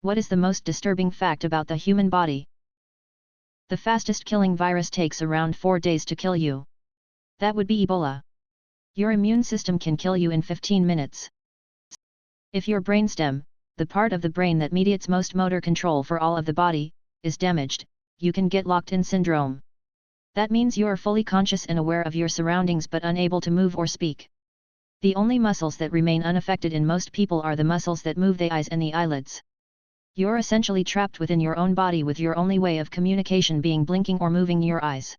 What is the most disturbing fact about the human body? The fastest killing virus takes around 4 days to kill you. That would be Ebola. Your immune system can kill you in 15 minutes. If your brainstem, the part of the brain that mediates most motor control for all of the body, is damaged, you can get locked-in syndrome. That means you are fully conscious and aware of your surroundings but unable to move or speak. The only muscles that remain unaffected in most people are the muscles that move the eyes and the eyelids. You're essentially trapped within your own body with your only way of communication being blinking or moving your eyes.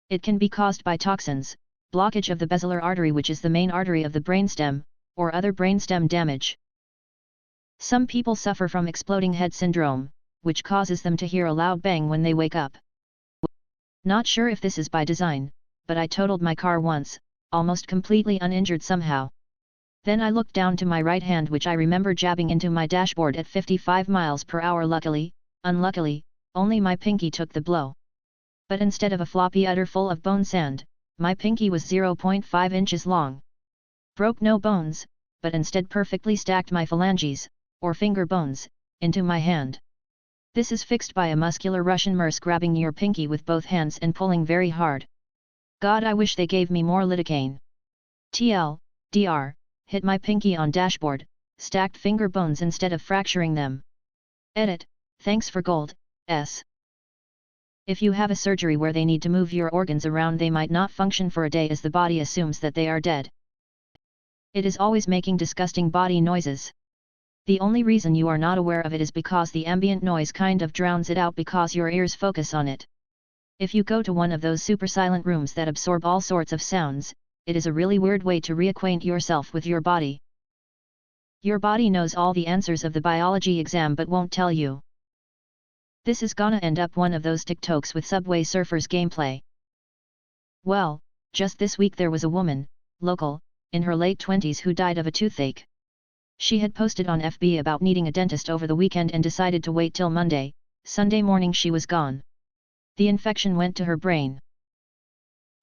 It can be caused by toxins, blockage of the basilar artery which is the main artery of the brainstem, or other brainstem damage. Some people suffer from exploding head syndrome, which causes them to hear a loud bang when they wake up. Not sure if this is by design, but I totaled my car once, almost completely uninjured somehow. Then I looked down to my right hand which I remember jabbing into my dashboard at 55 miles per hour. Unluckily, only my pinky took the blow. But instead of a floppy udder full of bone sand, my pinky was 0.5 inches long. Broke no bones, but instead perfectly stacked my phalanges, or finger bones, into my hand. This is fixed by a muscular Russian nurse grabbing your pinky with both hands and pulling very hard. God, I wish they gave me more lidocaine. Dr. Hit my pinky on dashboard, stacked finger bones instead of fracturing them. Edit, thanks for gold, S. If you have a surgery where they need to move your organs around, they might not function for a day as the body assumes that they are dead. It is always making disgusting body noises. The only reason you are not aware of it is because the ambient noise kind of drowns it out because your ears focus on it. If you go to one of those super silent rooms that absorb all sorts of sounds, it is a really weird way to reacquaint yourself with your body. Your body knows all the answers of the biology exam but won't tell you. This is gonna end up one of those TikToks with Subway Surfers gameplay. Well, just this week there was a woman, local, in her late 20s who died of a toothache. She had posted on FB about needing a dentist over the weekend and decided to wait till Monday. Sunday morning she was gone. The infection went to her brain.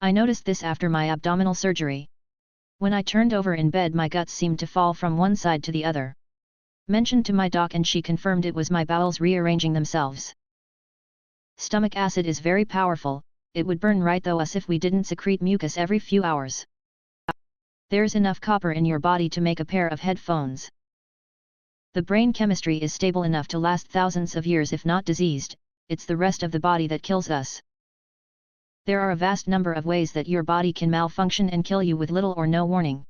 I noticed this after my abdominal surgery. When I turned over in bed my guts seemed to fall from one side to the other. Mentioned to my doc and she confirmed it was my bowels rearranging themselves. Stomach acid is very powerful, it would burn right through us if we didn't secrete mucus every few hours. There's enough copper in your body to make a pair of headphones. The brain chemistry is stable enough to last thousands of years if not diseased, it's the rest of the body that kills us. There are a vast number of ways that your body can malfunction and kill you with little or no warning.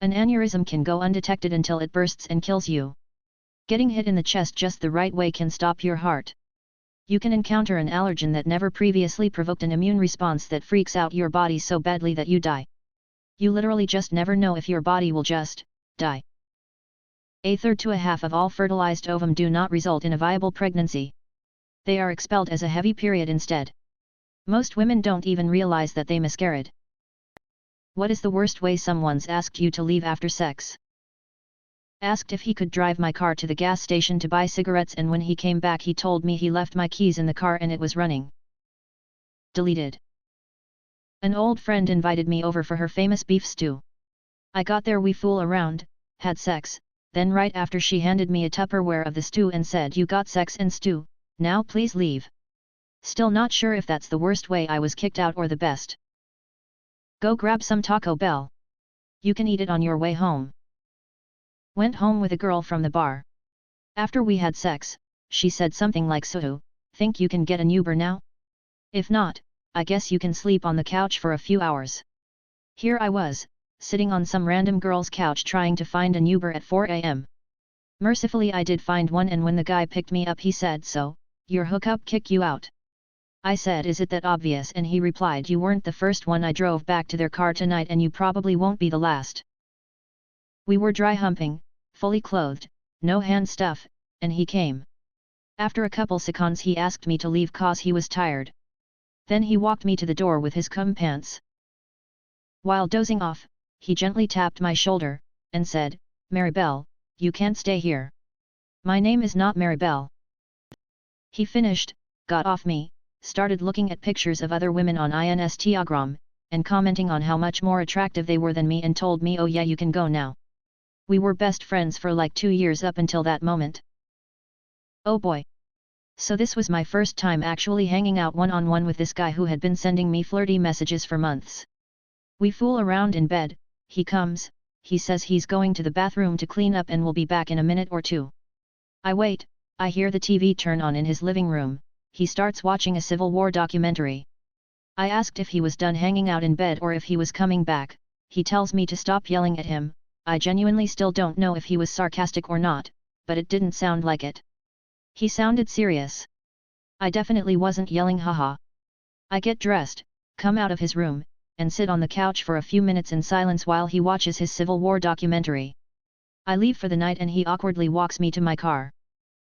An aneurysm can go undetected until it bursts and kills you. Getting hit in the chest just the right way can stop your heart. You can encounter an allergen that never previously provoked an immune response that freaks out your body so badly that you die. You literally just never know if your body will just die. A third to a half of all fertilized ovum do not result in a viable pregnancy. They are expelled as a heavy period instead. Most women don't even realize that they miscarried. What is the worst way someone's asked you to leave after sex? Asked if he could drive my car to the gas station to buy cigarettes and when he came back he told me he left my keys in the car and it was running. Deleted. An old friend invited me over for her famous beef stew. I got there, we fool around, had sex, then right after she handed me a Tupperware of the stew and said, "You got sex and stew, now please leave." Still not sure if that's the worst way I was kicked out or the best. Go grab some Taco Bell. You can eat it on your way home. Went home with a girl from the bar. After we had sex, she said something like, "So, think you can get an Uber now? If not, I guess you can sleep on the couch for a few hours." Here I was, sitting on some random girl's couch trying to find an Uber at 4 a.m. Mercifully I did find one, and when the guy picked me up he said, "So, your hookup kicked you out?" I said, "Is it that obvious?" and he replied, "You weren't the first one I drove back to their car tonight and you probably won't be the last." We were dry humping, fully clothed, no hand stuff, and he came. After a couple seconds he asked me to leave cause he was tired. Then he walked me to the door with his cum pants. While dozing off, he gently tapped my shoulder, and said, "Maribel, you can't stay here. My name is not Maribel." He finished, got off me, started looking at pictures of other women on Instagram, and commenting on how much more attractive they were than me, and told me, "Oh yeah, you can go now." We were best friends for like 2 years up until that moment. Oh boy. So this was my first time actually hanging out one-on-one with this guy who had been sending me flirty messages for months. We fool around in bed, he comes, he says he's going to the bathroom to clean up and will be back in a minute or two. I wait, I hear the TV turn on in his living room, he starts watching a Civil War documentary. I asked if he was done hanging out in bed or if he was coming back, he tells me to stop yelling at him. I genuinely still don't know if he was sarcastic or not, but it didn't sound like it. He sounded serious. I definitely wasn't yelling haha. I get dressed, come out of his room, and sit on the couch for a few minutes in silence while he watches his Civil War documentary. I leave for the night and he awkwardly walks me to my car.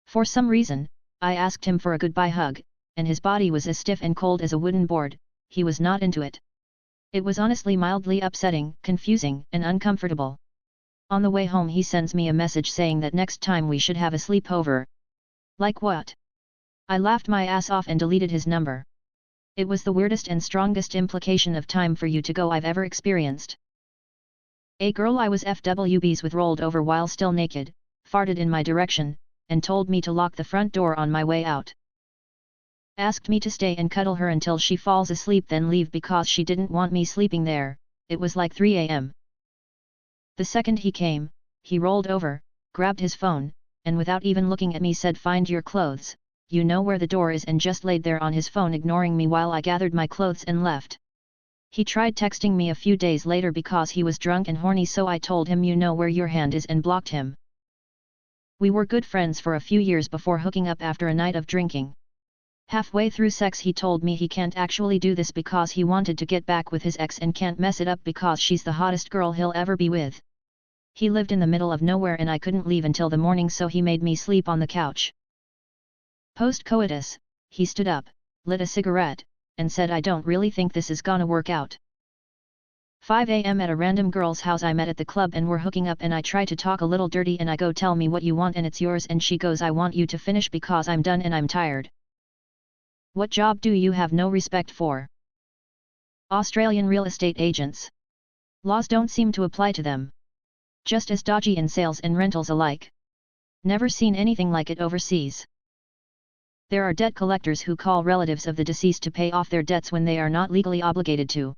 For some reason, I asked him for a goodbye hug, and his body was as stiff and cold as a wooden board. He was not into it. It was honestly mildly upsetting, confusing, and uncomfortable. On the way home he sends me a message saying that next time we should have a sleepover. Like what? I laughed my ass off and deleted his number. It was the weirdest and strongest implication of time for you to go I've ever experienced. A girl I was FWBs with rolled over while still naked, farted in my direction, and told me to lock the front door on my way out. Asked me to stay and cuddle her until she falls asleep then leave because she didn't want me sleeping there. It was like 3 a.m. The second he came, he rolled over, grabbed his phone, and without even looking at me said find your clothes, you know where the door is, and just laid there on his phone ignoring me while I gathered my clothes and left. He tried texting me a few days later because he was drunk and horny, so I told him you know where your hand is and blocked him. We were good friends for a few years before hooking up after a night of drinking. Halfway through sex he told me he can't actually do this because he wanted to get back with his ex and can't mess it up because she's the hottest girl he'll ever be with. He lived in the middle of nowhere and I couldn't leave until the morning, so he made me sleep on the couch. Post-coitus, he stood up, lit a cigarette, and said I don't really think this is gonna work out. 5 a.m. at a random girl's house I met at the club and we're hooking up and I try to talk a little dirty and I go tell me what you want and it's yours and she goes I want you to finish because I'm done and I'm tired. What job do you have no respect for? Australian real estate agents. Laws don't seem to apply to them. Just as dodgy in sales and rentals alike. Never seen anything like it overseas. There are debt collectors who call relatives of the deceased to pay off their debts when they are not legally obligated to.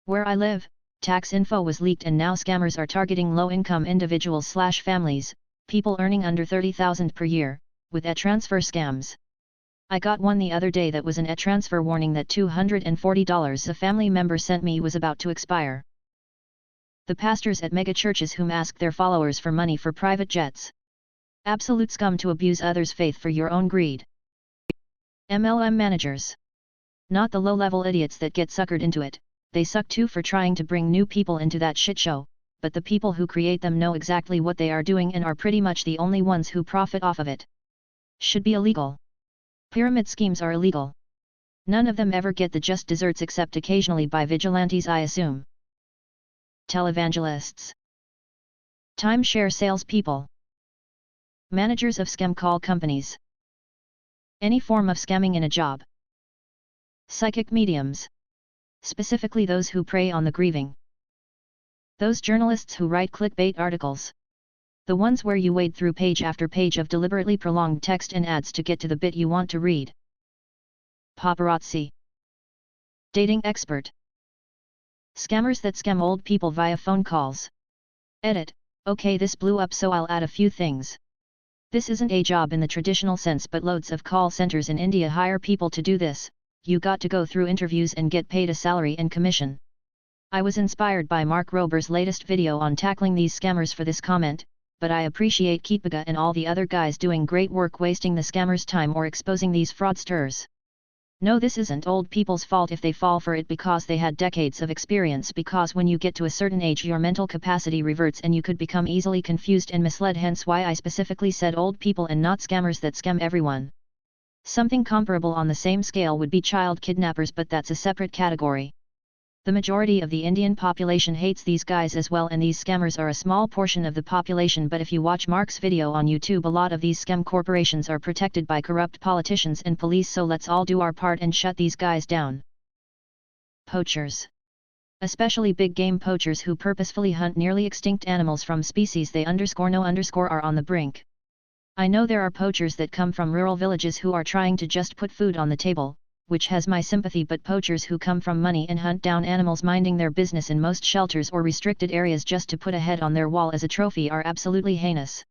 Where I live, tax info was leaked and now scammers are targeting low-income individuals/families, people earning under $30,000 per year, with e-transfer scams. I got one the other day that was an e-transfer warning that $240 a family member sent me was about to expire. The pastors at mega-churches whom ask their followers for money for private jets. Absolute scum to abuse others' faith for your own greed. MLM managers. Not the low-level idiots that get suckered into it, they suck too for trying to bring new people into that shit show, but the people who create them know exactly what they are doing and are pretty much the only ones who profit off of it. Should be illegal. Pyramid schemes are illegal. None of them ever get the just desserts except occasionally by vigilantes, I assume. Televangelists. Timeshare salespeople. Managers of scam call companies. Any form of scamming in a job. Psychic mediums. Specifically those who prey on the grieving. Those journalists who write clickbait articles. The ones where you wade through page after page of deliberately prolonged text and ads to get to the bit you want to read. Paparazzi. Dating expert. Scammers that scam old people via phone calls. Edit. Okay, this blew up, so I'll add a few things. This isn't a job in the traditional sense, but loads of call centers in India hire people to do this. You got to go through interviews and get paid a salary and commission. I was inspired by Mark Rober's latest video on tackling these scammers for this comment, but I appreciate Keepaga and all the other guys doing great work wasting the scammers' time or exposing these fraudsters. No, this isn't old people's fault if they fall for it because they had decades of experience, because when you get to a certain age your mental capacity reverts and you could become easily confused and misled, hence why I specifically said old people and not scammers that scam everyone. Something comparable on the same scale would be child kidnappers, but that's a separate category. The majority of the Indian population hates these guys as well, and these scammers are a small portion of the population, but if you watch Mark's video on YouTube, a lot of these scam corporations are protected by corrupt politicians and police, so let's all do our part and shut these guys down. Poachers. Especially big game poachers who purposefully hunt nearly extinct animals from species they _no_ are on the brink. I know there are poachers that come from rural villages who are trying to just put food on the table, which has my sympathy, but poachers who come from money and hunt down animals minding their business in most shelters or restricted areas just to put a head on their wall as a trophy are absolutely heinous.